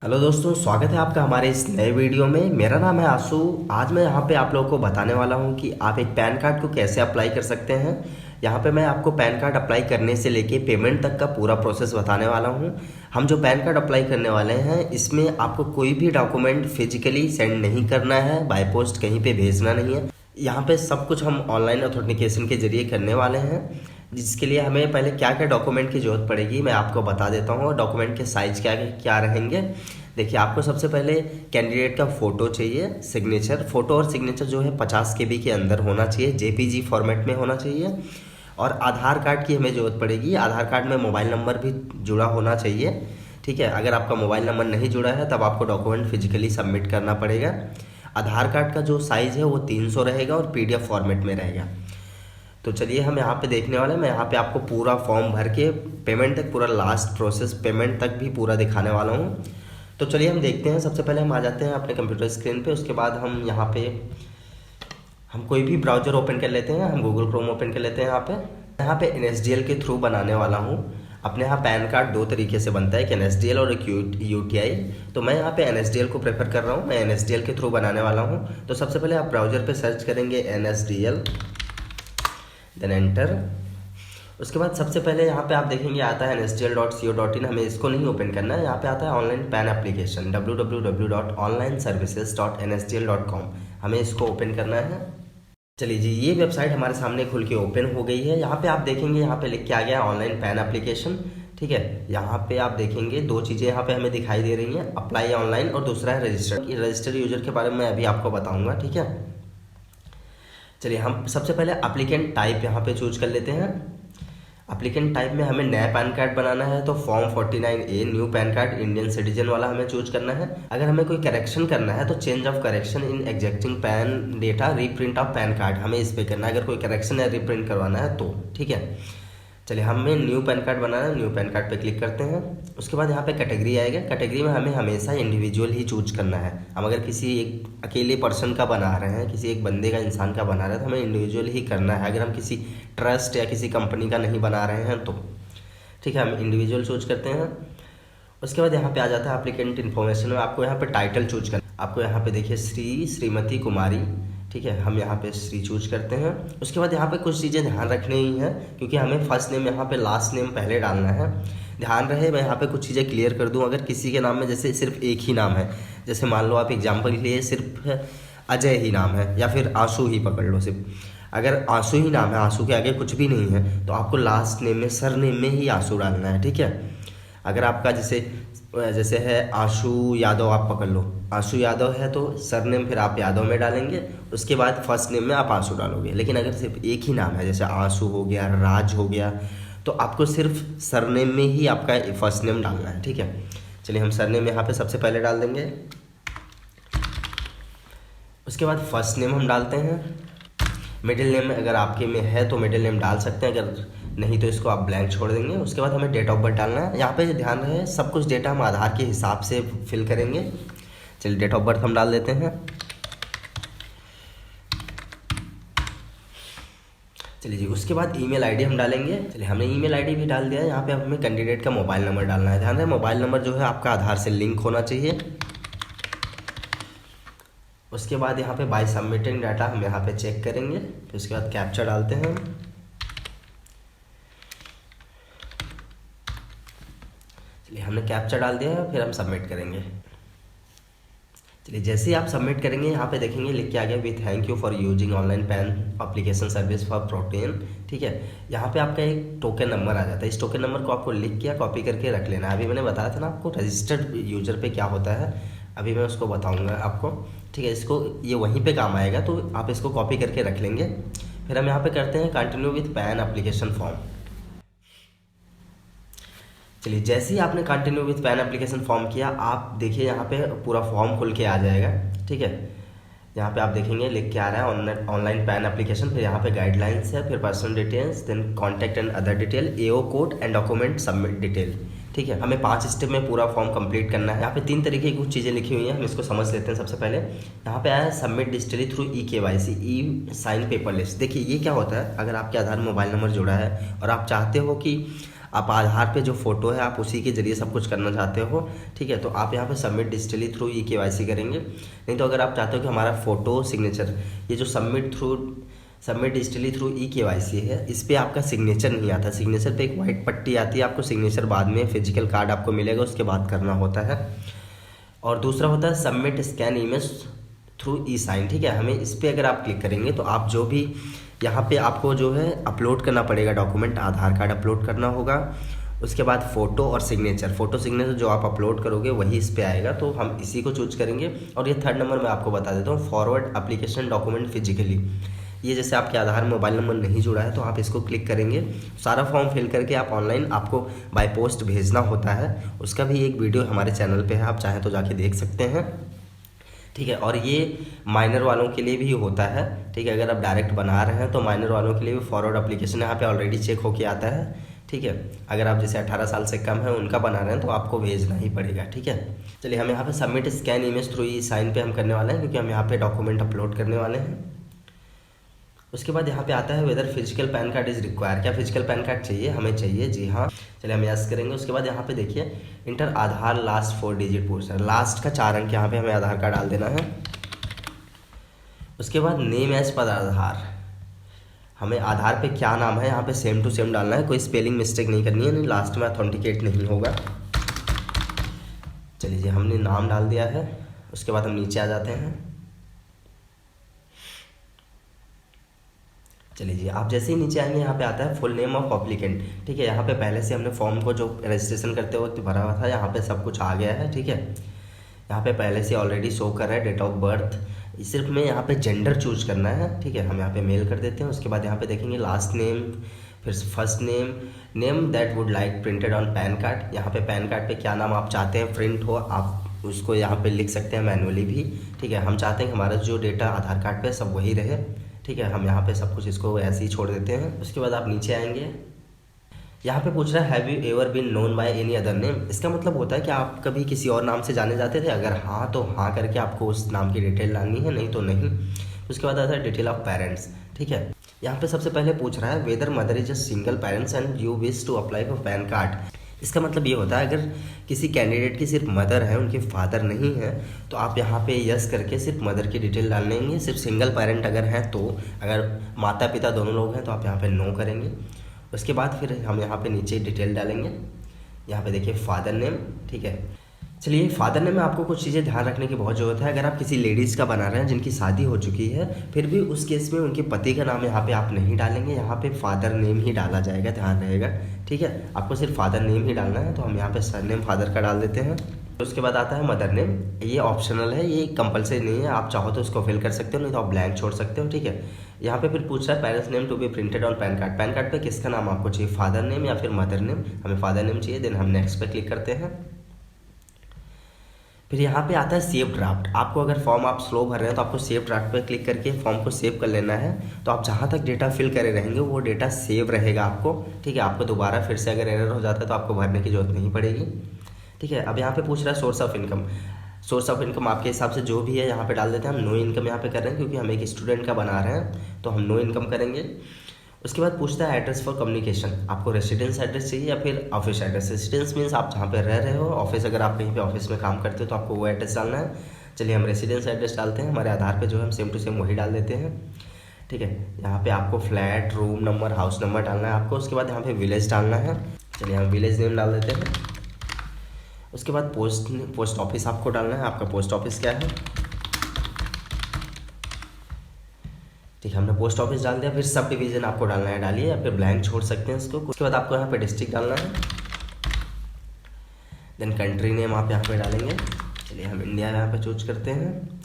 Hello दोस्तों, स्वागत है आपका हमारे इस नए वीडियो में। मेरा नाम है आशु। आज मैं यहाँ पे आप लोगों को बताने वाला हूँ कि आप एक पैन कार्ड को कैसे अप्लाई कर सकते हैं। यहाँ पे मैं आपको पैन कार्ड अप्लाई करने से लेके पेमेंट तक का पूरा प्रोसेस बताने वाला हूँ। हम जो पैन कार्ड अप्लाई करने वाले हैं, इसमें आपको कोई भी डॉक्यूमेंट फिजिकली सेंड नहीं करना है, बाय पोस्ट कहीं पे भेजना नहीं है। यहाँ पे सब कुछ हम ऑनलाइन ऑथेंटिकेशन के जरिए करने वाले हैं, जिसके लिए हमें पहले क्या क्या डॉक्यूमेंट की ज़रूरत पड़ेगी मैं आपको बता देता हूँ। और डॉक्यूमेंट के साइज़ क्या क्या रहेंगे। देखिए, आपको सबसे पहले कैंडिडेट का फ़ोटो चाहिए, सिग्नेचर। फ़ोटो और सिग्नेचर जो है 50 KB के अंदर होना चाहिए, JPG फॉर्मेट में होना चाहिए। और आधार कार्ड की हमें ज़रूरत पड़ेगी। आधार कार्ड में मोबाइल नंबर भी जुड़ा होना चाहिए, ठीक है। अगर आपका मोबाइल नंबर नहीं जुड़ा है तब आपको डॉक्यूमेंट फिजिकली सबमिट करना पड़ेगा। आधार कार्ड का जो साइज़ है वो 300 रहेगा और PDF फॉर्मेट में रहेगा। तो चलिए हम यहाँ पे देखने वाले हैं। मैं यहाँ पे आपको पूरा फॉर्म भर के पेमेंट तक, पूरा लास्ट प्रोसेस पेमेंट तक भी पूरा दिखाने वाला हूँ। तो चलिए हम देखते हैं। सबसे पहले हम आ जाते हैं अपने कंप्यूटर स्क्रीन पे। उसके बाद हम कोई भी ब्राउज़र ओपन कर लेते हैं। हम गूगल क्रोम ओपन कर लेते हैं। यहाँ पे NSDL के थ्रू बनाने वाला हूँ। अपने यहाँ पैन कार्ड दो तरीके से बनता है, एक NSDL और एक UTI। तो मैं यहाँ पे NSDL को प्रेफर कर रहा हूँ, मैं NSDL के थ्रू बनाने वाला हूँ। तो सबसे पहले आप ब्राउज़र पे सर्च करेंगे NSDL, देन एंटर। उसके बाद सबसे पहले यहाँ पे आप देखेंगे आता है nsdl.co.in। हमें इसको नहीं ओपन करना है। यहाँ पे आता है ऑनलाइन पैन एप्लीकेशन www.onlineservices.nsdl.com। हमें इसको ओपन करना है। चलिए जी, ये वेबसाइट हमारे सामने खुल के ओपन हो गई है। यहाँ पे आप देखेंगे, यहाँ पे लिख के आ गया ऑनलाइन पैन एप्लीकेशन, ठीक है। यहाँ पे आप देखेंगे दो चीज़ें यहाँ पे हमें दिखाई दे रही हैं, अप्लाई ऑनलाइन और दूसरा है रजिस्टर। रजिस्टर यूजर के बारे में मैं अभी आपको बताऊँगा, ठीक है। चलिए हम सबसे पहले एप्लीकेंट टाइप यहाँ पे चूज कर लेते हैं। एप्लीकेंट टाइप में हमें नया पैन कार्ड बनाना है तो form 49A new pan card Indian citizen वाला हमें चूज करना है। अगर हमें कोई करेक्शन करना है तो change of correction in existing pan data reprint of pan card हमें इस पे करना है, अगर कोई करेक्शन या रीप्रिंट करवाना है तो, ठीक है। चलिए हमें न्यू पैन कार्ड बनाना है, न्यू पैन कार्ड पे क्लिक करते हैं। उसके बाद यहाँ पे कैटेगरी आएगा। कैटेगरी में हमें हमेशा इंडिविजुअल ही चूज करना है। हम अगर किसी एक अकेले पर्सन का बना रहे हैं, किसी एक बंदे का, इंसान का बना रहे हैं, तो हमें इंडिविजुअल ही करना है। अगर हम किसी ट्रस्ट या किसी कंपनी का नहीं बना रहे हैं तो, ठीक है, हम इंडिविजुअल चूज करते हैं। उसके बाद यहाँ पे आ जाता है एप्लीकेंट इन्फॉर्मेशन में। आपको यहाँ पे टाइटल चूज करना। आपको यहाँ पे देखिए श्रीमती कुमारी, ठीक है, हम यहाँ पे श्री चूज करते हैं। उसके बाद यहाँ पे कुछ चीज़ें ध्यान रखनी ही है, क्योंकि हमें फर्स्ट नेम यहाँ पे लास्ट नेम पहले डालना है। ध्यान रहे, मैं यहाँ पे कुछ चीज़ें क्लियर कर दूँ। अगर किसी के नाम में जैसे सिर्फ एक ही नाम है, जैसे मान लो आप एग्जाम्पल के लिए सिर्फ अजय ही नाम है या फिर आशु ही पकड़ लो सिर्फ, अगर आशु ही नाम है, आशु के आगे कुछ भी नहीं है, तो आपको लास्ट नेम में, सर नेम में ही आशु डालना है, ठीक है। अगर आपका जैसे है आशु यादव, आप पकड़ लो आशु यादव है तो सरनेम फिर आप यादव में डालेंगे। उसके बाद फर्स्ट नेम में आप आशु डालोगे। लेकिन अगर सिर्फ एक ही नाम है, जैसे आशु हो गया, राज हो गया, तो आपको सिर्फ सरनेम में ही आपका फर्स्ट नेम डालना है, ठीक है। चलिए हम सरनेम यहाँ पे सबसे पहले डाल देंगे। उसके बाद फर्स्ट नेम हम डालते हैं। मिडिल नेम अगर आपके में है तो मिडिल नेम डाल सकते हैं, अगर नहीं तो इसको आप ब्लैंक छोड़ देंगे। उसके बाद हमें डेट ऑफ बर्थ डालना है। यहाँ पे ध्यान रहे, सब कुछ डेटा हम आधार के हिसाब से फिल करेंगे। चलिए डेट ऑफ बर्थ हम डाल देते हैं। चलिए जी, उसके बाद ईमेल आईडी हम डालेंगे। चलिए हमने ईमेल आईडी भी डाल दिया है। यहाँ पे अब हमें कैंडिडेट का मोबाइल नंबर डालना है। ध्यान रहे, मोबाइल नंबर जो है आपका आधार से लिंक होना चाहिए। उसके बाद यहाँ पे बाय सबमिटिंग डाटा हम यहाँ पे चेक करेंगे। फिर उसके बाद कैप्चा डालते हैं। चलिए हमने कैप्चा डाल दिया है, फिर हम सबमिट करेंगे। चलिए जैसे ही आप सबमिट करेंगे, यहाँ पे देखेंगे लिख के आ गया we thank you for using online PAN application service for Protean, ठीक है। यहाँ पे आपका एक टोकन नंबर आ जाता है। इस टोकन नंबर को आपको लिख के कॉपी करके रख लेना है। अभी मैंने बताया था ना आपको रजिस्टर्ड यूजर पे क्या होता है, अभी मैं उसको बताऊँगा आपको, ठीक है। इसको ये वहीं पर काम आएगा, तो आप इसको कॉपी करके रख लेंगे। फिर हम यहाँ पर करते हैं continue with pan application form. चलिए जैसे ही आपने continue with pan application form किया, आप देखिए यहाँ पे पूरा फॉर्म खुल के आ जाएगा, ठीक है। यहाँ पे आप देखेंगे लिख के आ रहा है ऑनलाइन पैन एप्लीकेशन, फिर यहाँ पे गाइडलाइंस है, फिर personal details, then contact and other detail, AO code and document submit detail, ठीक है। हमें 5 स्टेप में पूरा फॉर्म कंप्लीट करना है। यहाँ पे 3 तरीके की कुछ चीज़ें लिखी हुई हैं, हम इसको समझ लेते हैं। सबसे पहले यहाँ पे आया है सबमिट डिजिटली थ्रू eKYC, ई साइन पेपर लिस्ट। देखिए ये क्या होता है, अगर आपके आधार मोबाइल नंबर जुड़ा है और आप चाहते हो कि आप आधार पे जो फ़ोटो है आप उसी के ज़रिए सब कुछ करना चाहते हो, ठीक है, तो आप यहाँ पे सबमिट डिजिटली थ्रू ई-केवाईसी करेंगे। नहीं तो अगर आप चाहते हो कि हमारा फ़ोटो सिग्नेचर, ये जो सबमिट डिजिटली थ्रू ई-केवाईसी है, इस पर आपका सिग्नेचर नहीं आता। सिग्नेचर पे एक वाइट पट्टी आती है, आपको सिग्नेचर बाद में फिजिकल कार्ड आपको मिलेगा उसके बाद करना होता है। और दूसरा होता है सबमिट स्कैन इमेज थ्रू ई साइन, ठीक है। हमें इस पर अगर आप क्लिक करेंगे तो आप जो भी यहाँ पे आपको जो है अपलोड करना पड़ेगा डॉक्यूमेंट, आधार कार्ड अपलोड करना होगा, उसके बाद फ़ोटो और सिग्नेचर, फ़ोटो सिग्नेचर जो आप अपलोड करोगे वही इस पे आएगा, तो हम इसी को चूज करेंगे। और ये थर्ड नंबर मैं आपको बता देता हूँ, फॉरवर्ड एप्लीकेशन डॉक्यूमेंट फिजिकली। ये जैसे आपके आधार मोबाइल नंबर नहीं जुड़ा है तो आप इसको क्लिक करेंगे, सारा फॉर्म फिल करके आप ऑनलाइन आपको बाय पोस्ट भेजना होता है। उसका भी एक वीडियो हमारे चैनल पे है, आप चाहें तो जाके देख सकते हैं, ठीक है। और ये माइनर वालों के लिए भी होता है, ठीक है। अगर आप डायरेक्ट बना रहे हैं तो माइनर वालों के लिए भी फॉरवर्ड एप्लीकेशन यहाँ पे ऑलरेडी चेक होके आता है, ठीक है। अगर आप जैसे 18 साल से कम है उनका बना रहे हैं तो आपको भेजना ही पड़ेगा, ठीक है। चलिए हम यहाँ पे सबमिट स्कैन इमेज थ्रू ई साइन पे हम करने वाले हैं, क्योंकि हम यहाँ पे डॉक्यूमेंट अपलोड करने वाले हैं। उसके बाद यहाँ पे आता है whether physical PAN card is require, क्या फिजिकल पैन कार्ड चाहिए, हमें चाहिए, जी हाँ। चलिए हम यस करेंगे। उसके बाद यहाँ पे देखिए इंटर आधार लास्ट 4 डिजिट पूछ रहा है, लास्ट का 4 अंक यहाँ पे हमें आधार कार्ड डाल देना है। उसके बाद नेम एज पर आधार, हमें आधार पे क्या नाम है यहाँ पे सेम टू सेम डालना है, कोई स्पेलिंग मिस्टेक नहीं करनी है, नहीं लास्ट में ऑथेंटिकेट नहीं होगा। चलिए जी हमने नाम डाल दिया है। उसके बाद हम नीचे आ जाते हैं। चलिए जी आप जैसे ही नीचे आएंगे यहाँ पे आता है फुल नेम ऑफ अप्लीकेंट, ठीक है। यहाँ पे पहले से हमने फॉर्म को जो रजिस्ट्रेशन करते वक्त भरा हुआ था यहाँ पे सब कुछ आ गया है, ठीक है। यहाँ पे पहले से ऑलरेडी शो कर रहा है डेट ऑफ बर्थ, सिर्फ में यहाँ पे जेंडर चूज करना है, ठीक है। हम यहाँ पे मेल कर देते हैं। उसके बाद यहाँ पे देखेंगे लास्ट नेम, फिर first name, name that would like printed on PAN card, यहाँ पे पैन कार्ड पे क्या नाम आप चाहते हैं प्रिंट हो, आप उसको यहाँ पे लिख सकते हैं मैनुअली भी, ठीक है। हम चाहते हैं कि हमारा जो डेटा आधार कार्ड पे सब वही रहे, ठीक है। हम यहाँ पे सब कुछ इसको ऐसे ही छोड़ देते हैं। उसके बाद आप नीचे आएंगे, यहाँ पे पूछ रहा है have you ever been known by any other name, इसका मतलब होता है कि आप कभी किसी और नाम से जाने जाते थे, अगर हाँ तो हाँ करके आपको उस नाम की डिटेल डालनी है, नहीं तो नहीं। उसके बाद आता है डिटेल ऑफ पेरेंट्स, ठीक है। यहाँ पे सबसे पहले पूछ रहा है whether mother is a single parents and you wish to apply for PAN card, इसका मतलब ये होता है अगर किसी कैंडिडेट की सिर्फ मदर है, उनके फादर नहीं है, तो आप यहाँ पे यस करके सिर्फ मदर की डिटेल डाल लेंगे। सिर्फ सिंगल पेरेंट अगर हैं तो, अगर माता पिता दोनों लोग हैं तो आप यहाँ पे नो करेंगे। उसके बाद फिर हम यहाँ पे नीचे डिटेल डालेंगे। यहाँ पे देखिए फादर नेम, ठीक है। चलिए फादर नेम में आपको कुछ चीज़ें ध्यान रखने की बहुत ज़रूरत है। अगर आप किसी लेडीज़ का बना रहे हैं जिनकी शादी हो चुकी है, फिर भी उस केस में उनके पति का नाम यहाँ पे आप नहीं डालेंगे, यहाँ पे फादर नेम ही डाला जाएगा, ध्यान रहेगा, ठीक है। आपको सिर्फ फादर नेम ही डालना है, तो हम यहाँ पे सर नेम फादर का डाल देते हैं। उसके बाद आता है मदर नेम, ये ऑप्शनल है, ये कंपलसरी नहीं है, आप चाहो तो इसको फिल कर सकते हो, नहीं तो आप ब्लैंक छोड़ सकते हो, ठीक है। यहाँ पे फिर पूछ रहा है parents name to be printed on PAN card, PAN card पे किसका नाम आपको चाहिए, फादर नेम या फिर मदर नेम, हमें फादर नेम चाहिए। देन हम नेक्स्ट पे क्लिक करते हैं। फिर यहाँ पे आता है सेव ड्राफ्ट, आपको अगर फॉर्म आप स्लो भर रहे हैं तो आपको सेव ड्राफ्ट पे क्लिक करके फॉर्म को सेव कर लेना है। तो आप जहाँ तक डेटा फिल करे रहेंगे वो डेटा सेव रहेगा आपको, ठीक है। आपको दोबारा फिर से अगर एरर हो जाता है तो आपको भरने की जरूरत नहीं पड़ेगी, ठीक है। अब यहाँ पे पूछ रहा है source of income, source of income आपके हिसाब से जो भी है यहाँ पे डाल देते हैं। हम नो इनकम यहाँ पे कर रहे हैं क्योंकि हम एक स्टूडेंट का बना रहे हैं, तो हम नो इनकम करेंगे। उसके बाद पूछता है एड्रेस फॉर कम्युनिकेशन, आपको रेसिडेंस एड्रेस चाहिए या फिर ऑफिस एड्रेस। रेसिडेंस मीन्स आप जहाँ पे रह रहे हो, ऑफिस अगर आप कहीं पे ऑफिस में काम करते हो तो आपको वो एड्रेस डालना है। चलिए हम रेसिडेंस एड्रेस डालते हैं, हमारे आधार पे जो है हम सेम टू सेम वही डाल देते हैं, ठीक है। यहाँ पे आपको flat, room number, house number डालना है आपको। उसके बाद यहाँ पे विलेज डालना है, चलिए हम विलेज नेम डाल देते हैं। उसके बाद पोस्ट ऑफिस आपको डालना है, आपका पोस्ट ऑफिस क्या है, ठीक है। हमने पोस्ट ऑफिस डाल दिया। फिर सब डिवीज़न आपको डालना है, डालिए, या फिर ब्लैंक छोड़ सकते हैं इसको। उसके बाद आपको यहाँ पे डिस्ट्रिक्ट डालना है। देन कंट्री नेम आप यहाँ पे डालेंगे, चलिए हम इंडिया यहाँ पे चूज करते हैं।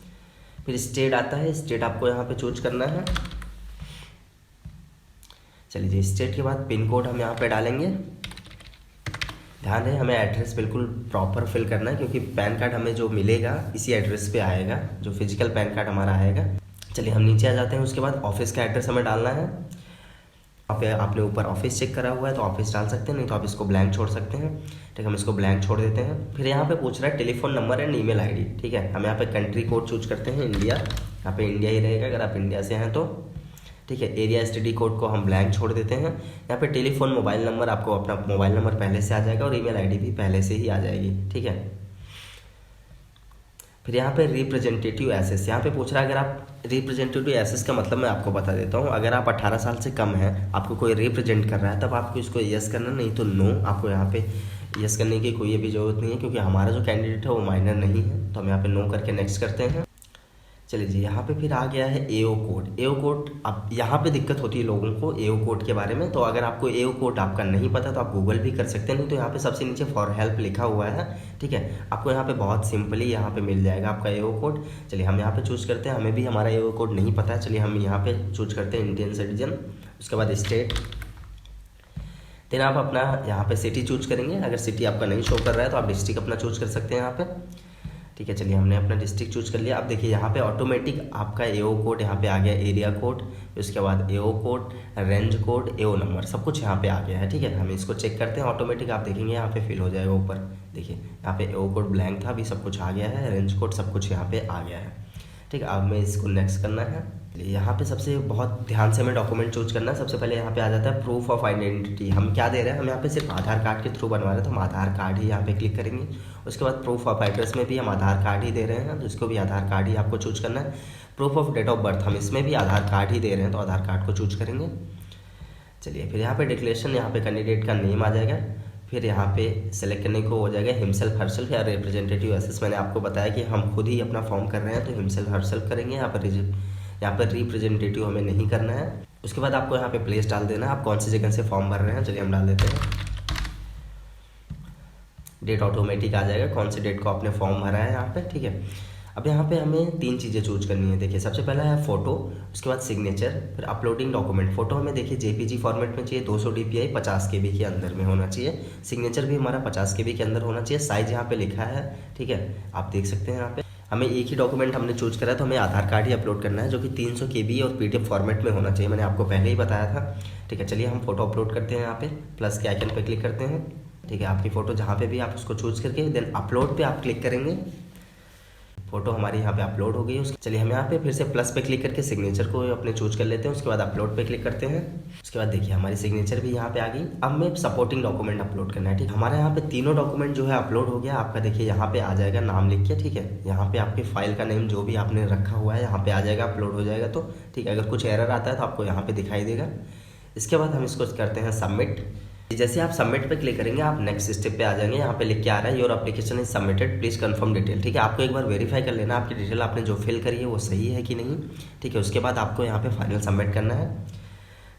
फिर स्टेट आता है, स्टेट आपको यहाँ पे चूज करना है। चलिए जी स्टेट के बाद पिन कोड हम यहाँ पे डालेंगे। ध्यान रहे हमें एड्रेस बिल्कुल प्रॉपर फिल करना है, क्योंकि पैन कार्ड हमें जो मिलेगा इसी एड्रेस पे आएगा, जो फिजिकल पैन कार्ड हमारा आएगा। चलिए हम नीचे आ जाते हैं। उसके बाद ऑफिस का एड्रेस हमें डालना है। आपने ऊपर ऑफिस चेक करा हुआ है तो ऑफिस डाल सकते हैं, नहीं तो आप इसको ब्लैंक छोड़ सकते हैं, ठीक है। हम इसको ब्लैंक छोड़ देते हैं। फिर यहाँ पे पूछ रहा है telephone number and email ID, ठीक है। हम यहाँ पे कंट्री कोड चूज करते हैं इंडिया, यहाँ पे इंडिया ही रहेगा अगर आप इंडिया से हैं तो, ठीक ठीक है। एरिया एसटीडी कोड को हम ब्लैंक छोड़ देते हैं। यहाँ पे टेलीफोन मोबाइल नंबर, आपको अपना मोबाइल नंबर पहले से आ जाएगा और ईमेल आईडी भी पहले से ही आ जाएगी, ठीक है। फिर यहाँ पे रिप्रेजेंटेटिव एसेस, यहाँ पे पूछ रहा है अगर आप रिप्रेजेंटेटिव एसेस का मतलब मैं आपको बता देता हूँ। अगर आप 18 साल से कम हैं, आपको कोई रिप्रेजेंट कर रहा है, तब आपको इसको यस करना, नहीं तो नो। आपको यहाँ पे यस करने की कोई भी ज़रूरत नहीं है, क्योंकि हमारा जो कैंडिडेट है वो माइनर नहीं है। तो हम यहाँ पे नो करके नेक्स्ट करते हैं। चलिए जी, यहाँ पे फिर आ गया है एओ कोड। एओ कोड, अब यहाँ पे दिक्कत होती है लोगों को एओ कोड के बारे में। तो अगर आपको एओ कोड आपका नहीं पता तो आप गूगल भी कर सकते हैं, नहीं तो यहाँ पे सबसे नीचे फॉर हेल्प लिखा हुआ है, ठीक है। आपको यहाँ पे बहुत सिंपली यहाँ पे मिल जाएगा आपका एओ कोड। चलिए हम यहाँ पे चूज़ करते हैं, हमें भी हमारा एओ कोड नहीं पता है। चलिए हम यहाँ पे चूज करते हैं इंडियन सिटीजन, उसके बाद स्टेट। देन आप अपना यहाँ पे सिटी चूज करेंगे। अगर सिटी आपका नहीं शो कर रहा है तो आप डिस्ट्रिक्ट अपना चूज कर सकते हैं यहाँ पे, ठीक है। चलिए हमने अपना डिस्ट्रिक्ट चूज कर लिया। अब देखिए यहाँ पे ऑटोमेटिक आपका एओ कोड यहाँ पे आ गया, एरिया कोड, उसके बाद एओ कोड, रेंज कोड, एओ नंबर, सब कुछ यहाँ पे आ गया है, ठीक है। हम इसको चेक करते हैं। ऑटोमेटिक आप देखेंगे यहाँ पे फिल हो जाएगा ऊपर। देखिए यहाँ पे एओ कोड ब्लैंक था, अभी सब कुछ आ गया है, रेंज कोड सब कुछ यहाँ पे आ गया है, ठीक है। अब मैं इसको नेक्स्ट करना है। यहाँ पे सबसे बहुत ध्यान से हमें डॉक्यूमेंट चूज करना है। सबसे पहले यहाँ पे आ जाता है प्रूफ ऑफ आइडेंटिटी। हम क्या दे रहे हैं, हम यहाँ पे सिर्फ आधार कार्ड के थ्रू बनवा रहे हैं, तो हम आधार कार्ड ही यहाँ पे क्लिक करेंगे। उसके बाद प्रूफ ऑफ एड्रेस में भी हम आधार कार्ड ही दे रहे हैं, तो इसको भी आधार कार्ड ही आपको चूज करना है। Proof of date of birth, हम इसमें भी आधार कार्ड ही दे रहे हैं, तो आधार कार्ड को चूज करेंगे। चलिए फिर यहाँ पे डिक्लेरेशन, यहाँ पे कैंडिडेट का नेम आ जाएगा। फिर यहाँ पे सेलेक्ट करने को हो जाएगा हिमसेल्फ हरसेल्फ या रिप्रेजेंटेटिव एसेस। मैंने आपको बताया कि हम खुद ही अपना फॉर्म कर रहे हैं, तो हिमसेल्फ हरसेल्फ करेंगे। यहाँ पर रिप्रेजेंटेटिव हमें नहीं करना है। उसके बाद आपको यहाँ पे प्लेस डाल देना है, आप कौन सी जगह से फॉर्म भर रहे हैं। चलिए हम डाल देते हैं डेट, ऑटोमेटिक आ जाएगा कौन सी डेट को आपने फॉर्म भरा है यहाँ पे, ठीक है। अब यहाँ पे हमें 3 चीज़ें चूज करनी है। देखिए सबसे पहला है फ़ोटो, उसके बाद सिग्नेचर, फिर अपलोडिंग डॉक्यूमेंट। फोटो हमें देखिए जेपीजी फॉर्मेट में चाहिए, 200 DPI 50 KB के अंदर में होना चाहिए। सिग्नेचर भी हमारा 50 KB के अंदर होना चाहिए। साइज़ यहाँ पे लिखा है, ठीक है, आप देख सकते हैं। यहाँ पे हमें एक ही डॉक्यूमेंट हमने चूज करा, तो हमें आधार कार्ड ही अपलोड करना है, जो कि 300 KB और PDF फॉर्मेट में होना चाहिए, मैंने आपको पहले ही बताया था, ठीक है। चलिए हम फोटो अपलोड करते हैं। यहाँ पे प्लस के आइकन पे क्लिक करते हैं, ठीक है। आपकी फ़ोटो जहाँ पे भी आप उसको चूज करके देन अपलोड पे आप क्लिक करेंगे। फोटो हमारी यहाँ पे अपलोड हो गई है। चलिए हम यहाँ पे फिर से प्लस पे क्लिक करके सिग्नेचर को अपने चूज कर लेते हैं। उसके बाद अपलोड पे क्लिक करते हैं। उसके बाद देखिए हमारी सिग्नेचर भी यहाँ पे आ गई। अब हमें सपोर्टिंग डॉक्यूमेंट अपलोड करना है, ठीक है। हमारे यहाँ पे तीनों डॉक्यूमेंट जो है अपलोड हो गया। आपका देखिए यहाँ पे आ जाएगा नाम लिख के, ठीक है। यहाँ पे आपके फाइल का नेम जो भी आपने रखा हुआ है यहाँ पे आ जाएगा, अपलोड हो जाएगा, तो ठीक है। अगर कुछ एरर आता है तो आपको यहाँ पे दिखाई देगा। इसके बाद हम इसको करते हैं सबमिट। जैसे आप सबमिट पे क्लिक करेंगे आप नेक्स्ट स्टेप पे आ जाएंगे। यहाँ पे लिख के आ रहा है your application is submitted, please confirm detail, ठीक है। आपको एक बार वेरीफाई कर लेना आपकी डिटेल आपने जो फिल करी है वो सही है कि नहीं, ठीक है। उसके बाद आपको यहाँ पे फाइनल सबमिट करना है।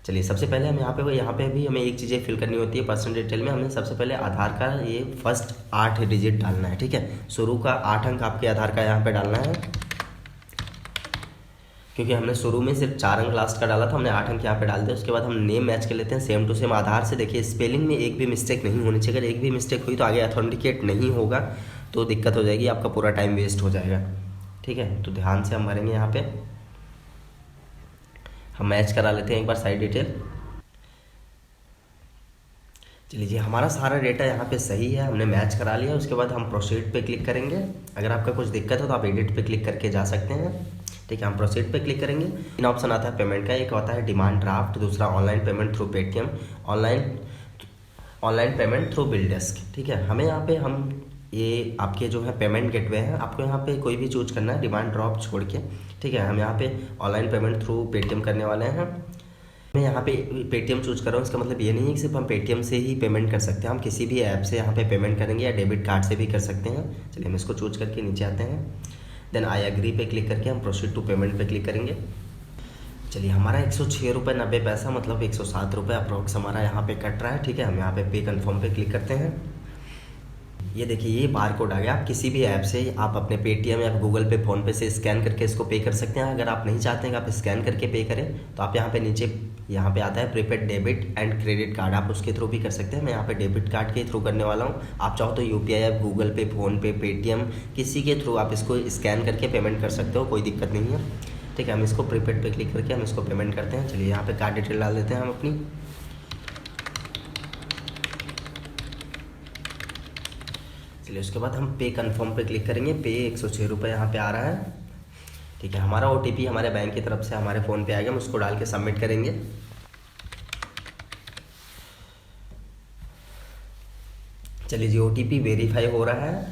चलिए सबसे पहले हम यहाँ पे भी हमें एक चीज़ें फिल करनी होती है पर्सनल डिटेल में। हमें सबसे पहले आधार का ये फर्स्ट 8 डिजिट डालना है, ठीक है। शुरू का 8 अंक आपके आधार का यहाँ पे डालना है, क्योंकि हमने शुरू में सिर्फ 4 अंक लास्ट का डाला था, हमने 8 अंक यहाँ पे डाल दिया। उसके बाद हम नेम मैच कर लेते हैं सेम टू सेम आधार से। देखिए स्पेलिंग में एक भी मिस्टेक नहीं होनी चाहिए, अगर एक भी मिस्टेक हुई तो आगे ऑथेंटिकेट नहीं होगा, तो दिक्कत हो जाएगी, आपका पूरा टाइम वेस्ट हो जाएगा, ठीक है। तो ध्यान से हम भरेंगे। यहाँ पे हम मैच करा लेते हैं एक बार साइड डिटेल। चलिए जी हमारा सारा डेटा यहाँ पे सही है, हमने मैच करा लिया। उसके बाद हम प्रोसीड पे क्लिक करेंगे। अगर आपका कुछ दिक्कत हो तो आप एडिट पे क्लिक करके जा सकते हैं, ठीक है। हम प्रोसीड पे क्लिक करेंगे। 3 ऑप्शन आता है पेमेंट का, एक होता है डिमांड ड्राफ्ट, दूसरा online payment through Paytm, online payment through bill desk, ठीक है। हमें यहाँ पे हम ये आपके जो है पेमेंट गेटवे है, आपको यहाँ पे कोई भी चूज करना है डिमांड ड्राफ्ट छोड़ के, ठीक है। हम यहाँ पे ऑनलाइन पेमेंट थ्रू पेटीएम करने वाले हैं। मैं यहाँ पे पेटीएम चूज कर रहा हूँ, इसका मतलब ये नहीं है कि सिर्फ हम पेटीएम से ही पेमेंट कर सकते हैं, हम किसी भी ऐप से यहाँ पे पेमेंट करेंगे या डेबिट कार्ड से भी कर सकते हैं। चलिए हम इसको चूज करके नीचे आते हैं। देन आई एग्री पे क्लिक करके हम प्रोसीड टू पेमेंट पे क्लिक करेंगे। चलिए हमारा 106 रुपये 90 पैसा मतलब 107 रुपये अप्रॉक्स हमारा यहाँ पे कट रहा है, ठीक है। हम यहाँ पे कन्फर्म पे क्लिक करते हैं। ये देखिए ये बार कोड आ गया। आप किसी भी ऐप से आप अपने पेटीएम या गूगल पे फ़ोन पे से स्कैन करके इसको पे कर सकते हैं। अगर आप नहीं चाहते हैं कि आप स्कैन करके पे करें तो आप यहाँ पे नीचे यहाँ पे आता है prepaid debit and credit card, आप उसके थ्रू भी कर सकते हैं। मैं यहाँ पे डेबिट कार्ड के थ्रू करने वाला हूँ। आप चाहो तो यूपीआई ऐप गूगल पे, फ़ोन पे, पेटीएम किसी के थ्रू आप इसको स्कैन करके पेमेंट कर सकते हो, कोई दिक्कत नहीं है, ठीक है। हम इसको प्रीपेड पे क्लिक करके हम इसको पेमेंट करते हैं। चलिए यहाँ पे कार्ड डिटेल डाल देते हैं हम अपनी। चलिए उसके बाद हम पे कन्फर्म पे क्लिक करेंगे। पे 106 रुपये यहाँ पे आ रहा है, ठीक है, हमारा OTP हमारे बैंक की तरफ से हमारे फ़ोन पे आएगा, हम उसको डाल के सबमिट करेंगे। चलिए जी, OTP वेरीफाई हो रहा है।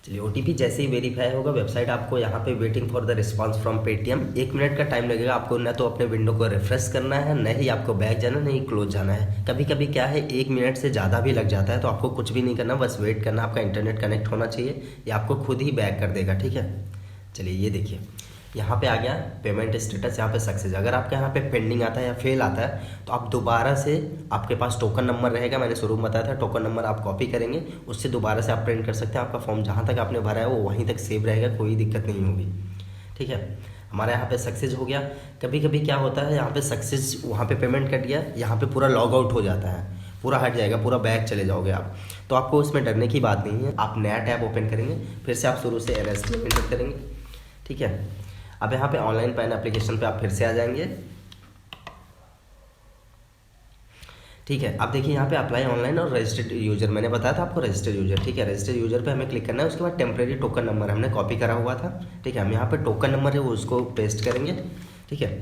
चलिए, OTP जैसे ही वेरीफाई होगा, वेबसाइट आपको यहाँ पे waiting for the response from Paytm, 1 minute का टाइम लगेगा। आपको न तो अपने विंडो को रिफ्रेश करना है, न ही आपको बैक जाना, नहीं क्लोज जाना है। कभी कभी क्या है, 1 मिनट से ज़्यादा भी लग जाता है, तो आपको कुछ भी नहीं करना, बस वेट करना। आपका इंटरनेट कनेक्ट होना चाहिए, ये आपको खुद ही बैक कर देगा। ठीक है, चलिए ये देखिए यहाँ पे आ गया पेमेंट स्टेटस, यहाँ पे सक्सेस। अगर आपके यहाँ पे पेंडिंग आता है या फेल आता है, तो आप दोबारा से, आपके पास टोकन नंबर रहेगा, मैंने शुरू में बताया था, टोकन नंबर आप कॉपी करेंगे, उससे दोबारा से आप प्रिंट कर सकते हैं। आपका फॉर्म जहाँ तक आपने भरा है वो वहीं तक सेव रहेगा, कोई दिक्कत नहीं होगी। ठीक है, हमारे यहाँ पे सक्सेस हो गया। कभी कभी क्या होता है, यहाँ पे सक्सेस, वहाँ पे पेमेंट कट गया, यहाँ पे पूरा लॉग आउट हो जाता है, पूरा हट जाएगा, पूरा बैक चले जाओगे आप। तो आपको उसमें डरने की बात नहीं है। आप नया टैब ओपन करेंगे, फिर से आप शुरू से NSDM एंटर करेंगे। ठीक है, अब यहाँ पे ऑनलाइन पैन एप्लीकेशन पे आप फिर से आ जाएंगे। ठीक है, अब देखिए यहाँ पे अप्लाई ऑनलाइन और रजिस्टर्ड यूजर, मैंने बताया था आपको रजिस्टर्ड यूजर। ठीक है, रजिस्टर्ड यूजर पे हमें क्लिक करना है। उसके बाद टेम्परेरी टोकन नंबर हमने कॉपी करा हुआ था। ठीक है, हम यहाँ पे टोकन नंबर है वो उसको पेस्ट करेंगे। ठीक है,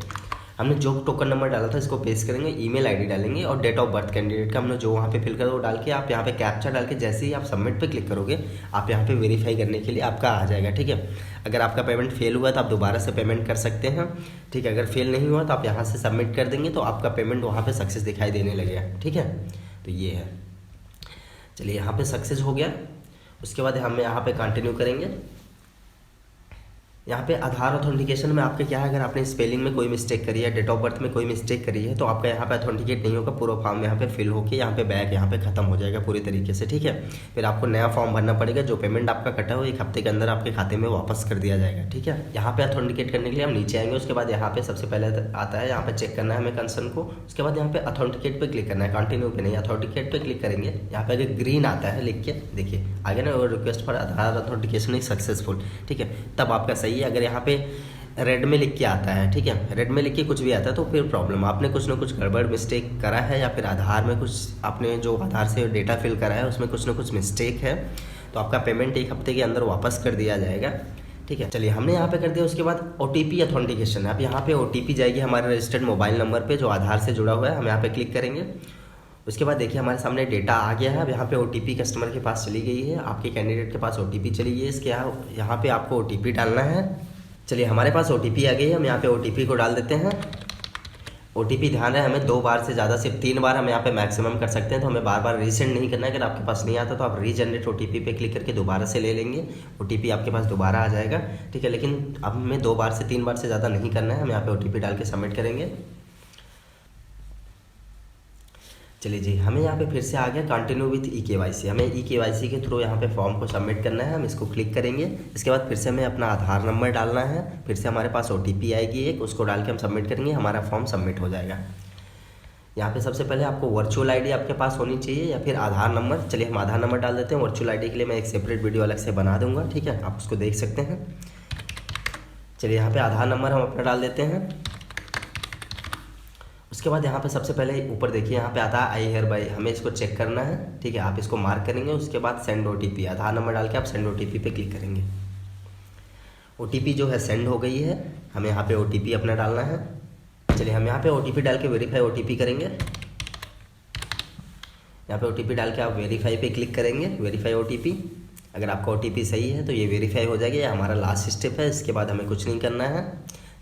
हमने जो टोकन नंबर डाला था इसको पेस्ट करेंगे, ईमेल आईडी डालेंगे और डेट ऑफ बर्थ कैंडिडेट का हमने जो वहाँ पे फिल करा वो डाल के, आप यहाँ पे कैप्चा डाल के जैसे ही आप सबमिट पे क्लिक करोगे, आप यहाँ पे वेरीफाई करने के लिए आपका आ जाएगा। ठीक है, अगर आपका पेमेंट फेल हुआ तो आप दोबारा से पेमेंट कर सकते हैं। ठीक है, अगर फेल नहीं हुआ तो आप यहाँ से सबमिट कर देंगे, तो आपका पेमेंट वहाँ पर सक्सेस दिखाई देने लगेगा। ठीक है, तो ये है। चलिए, यहाँ पे सक्सेस हो गया। उसके बाद हम यहाँ पे कंटिन्यू करेंगे। यहाँ पे आधार ऑथेंटिकेशन में आपके क्या है, अगर आपने स्पेलिंग में कोई मिस्टेक करी है, डेट ऑफ बर्थ में कोई मिस्टेक करी है, तो आपका यहाँ पे ऑथेंटिकेट नहीं होगा। पूरा फॉर्म यहाँ पे फिल होके यहाँ पे बैक यहाँ पे खत्म हो जाएगा पूरी तरीके से। ठीक है, फिर आपको नया फॉर्म भरना पड़ेगा। जो पेमेंट आपका कटा हो 1 हफ्ते के अंदर आपके खाते में वापस कर दिया जाएगा। ठीक है, यहाँ पे ऑथेंटिकेट करने के लिए हम नीचे आएंगे। उसके बाद यहाँ पे सबसे पहले आता है, यहाँ पे चेक करना है हमें कंसर्न को। उसके बाद यहाँ पे ऑथेंटिकेट पे क्लिक करना है, कंटिन्यू पे नहीं, ऑथेंटिकेट पे क्लिक करेंगे। यहाँ पे अगर ग्रीन आता है लिख के, देखिए आगे ना, request for Aadhaar authentication is successful. ठीक है, तब आपका सही है। अगर यहाँ पे रेड में लिख के आता है, ठीक है, रेड में लिख के कुछ भी आता है, तो फिर प्रॉब्लम, आपने कुछ ना कुछ गड़बड़ मिस्टेक करा है, या फिर आधार में कुछ आपने जो आधार से डेटा फिल करा है उसमें कुछ ना कुछ मिस्टेक है, तो आपका पेमेंट 1 हफ्ते के अंदर वापस कर दिया जाएगा। ठीक है, चलिए हमने यहाँ पे कर दिया। उसके बाद OTP ऑथेंटिकेशन है। अब यहाँ पे OTP जाएगी हमारे रजिस्टर्ड मोबाइल नंबर पे जो आधार से जुड़ा हुआ है, हम यहाँ पे क्लिक करेंगे। उसके बाद देखिए हमारे सामने डेटा आ गया है। अब यहाँ पे OTP कस्टमर के पास चली गई है, आपके कैंडिडेट के पास OTP चली गई है। इसके यहाँ पे आपको OTP डालना है। चलिए, हमारे पास OTP आ गई है, हम यहाँ पे OTP को डाल देते हैं। OTP ध्यान रहे, हमें 2 बार से ज़्यादा, सिर्फ 3 बार हम यहाँ पे मैक्सिमम कर सकते हैं, तो हमें बार बार रीसेंड नहीं करना है। अगर आपके पास नहीं आता तो आप रीजनरेट OTP पे क्लिक करके दोबारा से ले लेंगे, OTP आपके पास दोबारा आ जाएगा। ठीक है, लेकिन अब हमें 2 बार से 3 बार से ज़्यादा नहीं करना है। हम यहाँ पे OTP डाल के सबमिट करेंगे। चलिए जी, हमें यहाँ पे फिर से आ गया कंटिन्यू विथ eKYC। हमें eKYC के थ्रू यहाँ पे फॉर्म को सबमिट करना है, हम इसको क्लिक करेंगे। इसके बाद फिर से हमें अपना आधार नंबर डालना है, फिर से हमारे पास OTP आएगी एक, उसको डाल के हम सबमिट करेंगे, हमारा फॉर्म सबमिट हो जाएगा। यहाँ पे सबसे पहले आपको वर्चुअल आईडी आपके पास होनी चाहिए या फिर आधार नंबर। चलिए हम आधार नंबर डाल देते हैं। वर्चुअल आईडी के लिए मैं एक सेपरेट वीडियो अलग से बना दूंगा, ठीक है, आप उसको देख सकते हैं। चलिए यहाँ पे आधार नंबर हम अपना डाल देते हैं। उसके बाद यहाँ पे सबसे पहले ऊपर देखिए यहाँ पे आता है आई हियर बाय, हमें इसको चेक करना है, ठीक है, आप इसको मार्क करेंगे। उसके बाद सेंड OTP, आधार नंबर डाल के आप सेंड OTP पे क्लिक करेंगे। OTP जो है सेंड हो गई है, हमें यहाँ पे OTP अपना डालना है। चलिए हम यहाँ पे OTP डाल के वेरीफाई OTP करेंगे। यहाँ पे OTP डाल के आप वेरीफाई पे क्लिक करेंगे, वेरीफाई OTP। अगर आपका OTP सही है तो ये वेरीफाई हो जाएगा, ये हमारा लास्ट स्टेप है। इसके बाद हमें कुछ नहीं करना है।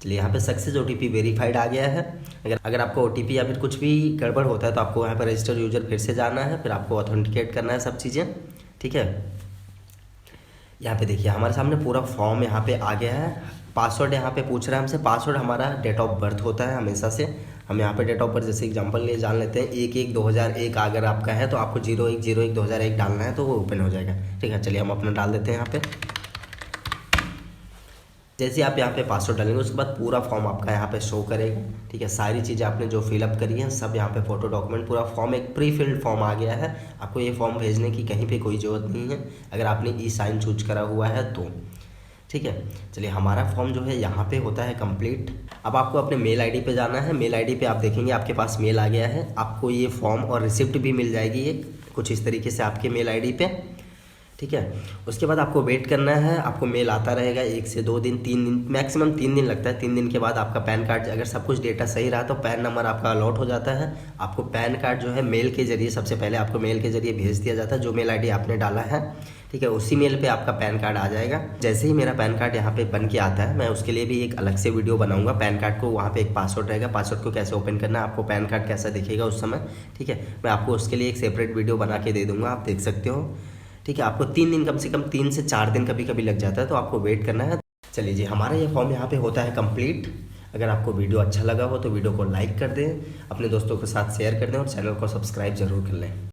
चलिए यहाँ पे सक्सेस OTP वेरीफाइड आ गया है। अगर आपको OTP या फिर कुछ भी गड़बड़ होता है तो आपको यहाँ पर रजिस्टर यूजर फिर से जाना है, फिर आपको ऑथेंटिकेट करना है सब चीज़ें, ठीक है। यहाँ पे देखिए हमारे सामने पूरा फॉर्म यहाँ पे आ गया है। पासवर्ड यहाँ पे पूछ रहा है हमसे, पासवर्ड हमारा डेट ऑफ बर्थ होता है हमेशा से। हम यहाँ पे डेट ऑफ बर्थ जैसे एग्जांपल लिए जान लेते हैं 1/1/2001 अगर आपका है तो आपको 01/01/2001 डालना है तो वो ओपन हो जाएगा, ठीक है। चलिए हम अपना डाल देते हैं यहाँ पे। जैसे आप यहाँ पे पासवर्ड डालेंगे उसके बाद पूरा फॉर्म आपका यहाँ पे शो करेगा, ठीक है। सारी चीज़ें आपने जो फिलअप करी हैं सब यहाँ पे फोटो डॉक्यूमेंट पूरा फॉर्म, एक प्री फिल्ड फॉर्म आ गया है। आपको ये फॉर्म भेजने की कहीं पे कोई ज़रूरत नहीं है अगर आपने ई-साइन चूज करा हुआ है तो, ठीक है। चलिए हमारा फॉर्म जो है यहाँ पे होता है कंप्लीट। अब आपको अपने मेल आईडी पे जाना है। मेल आईडी पे आप देखेंगे आपके पास मेल आ गया है, आपको ये फॉर्म और रिसिप्ट भी मिल जाएगी एक कुछ इस तरीके से आपके मेल आईडी पे, ठीक है। उसके बाद आपको वेट करना है, आपको मेल आता रहेगा 1 से 2 दिन, 3 दिन, मैक्सिमम 3 दिन लगता है। 3 दिन के बाद आपका पैन कार्ड, अगर सब कुछ डेटा सही रहा तो पैन नंबर आपका अलॉट हो जाता है। आपको पैन कार्ड जो है मेल के जरिए, सबसे पहले आपको मेल के जरिए भेज दिया जाता है, जो मेल आईडी आपने डाला है, ठीक है, उसी मेल पे आपका पैन कार्ड आ जाएगा। जैसे ही मेरा पैन कार्ड यहाँ पे बन के आता है, मैं उसके लिए भी एक अलग से वीडियो बनाऊंगा। पैन कार्ड को वहाँ पे एक पासवर्ड रहेगा, पासवर्ड को कैसे ओपन करना है, आपको पैन कार्ड कैसा दिखेगा उस समय, ठीक है, मैं आपको उसके लिए एक सेपरेट वीडियो बना के दे दूंगा, आप देख सकते हो, ठीक है। आपको 3 दिन, कम से कम 3 से 4 दिन कभी कभी लग जाता है, तो आपको वेट करना है। चलिए जी, हमारा ये फॉर्म यहाँ पे होता है कंप्लीट। अगर आपको वीडियो अच्छा लगा हो तो वीडियो को लाइक कर दें, अपने दोस्तों के साथ शेयर कर दें और चैनल को सब्सक्राइब जरूर कर लें।